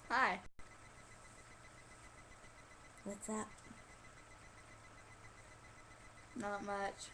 Hi. What's up? Not much.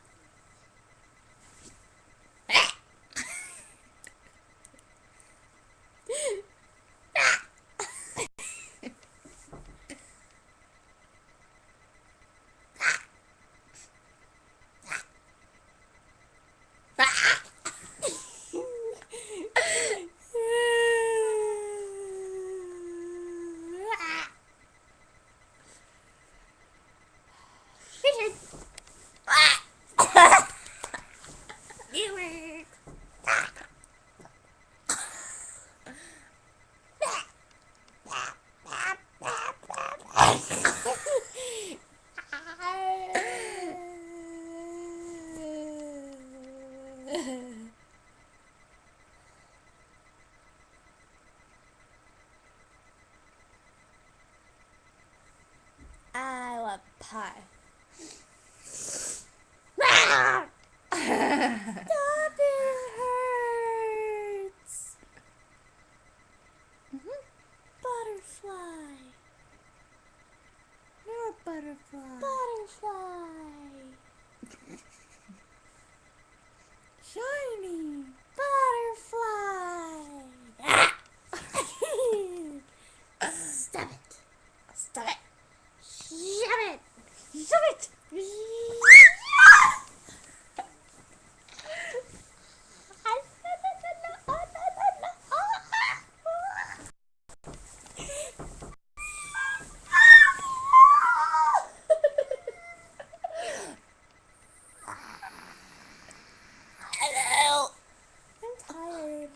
I love pie. Stop it hurts. Butterfly. You're a butterfly. Butterfly. Shiny. Butterfly. Stop it. Stop it. Shove it. Shove it. Hello. I'm tired.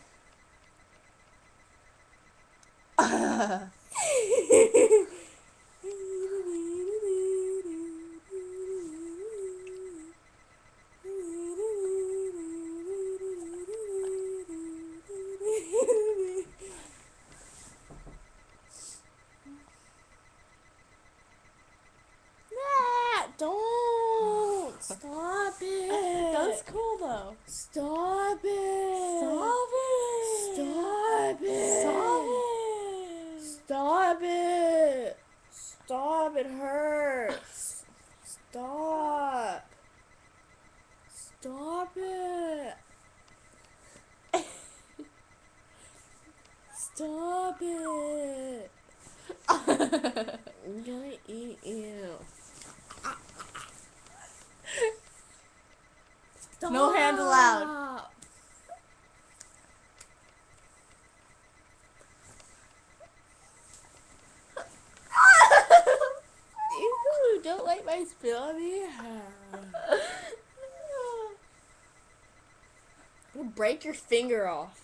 Don't stop it. That was cool though. Stop it. Stop it. Stop it. Stop it. Stop it. Stop. It hurts. Stop. Stop it. Stop it. I'm gonna eat you. Stop. No hands allowed. Ew, don't like my spill on the hair. You'll break your finger off.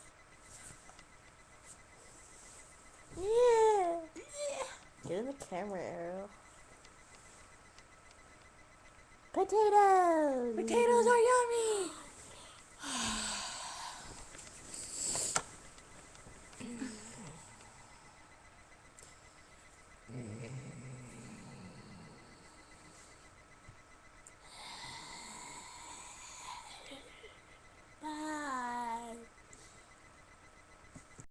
Yeah. Get in the camera, Ariel. Potatoes. Potatoes are yummy.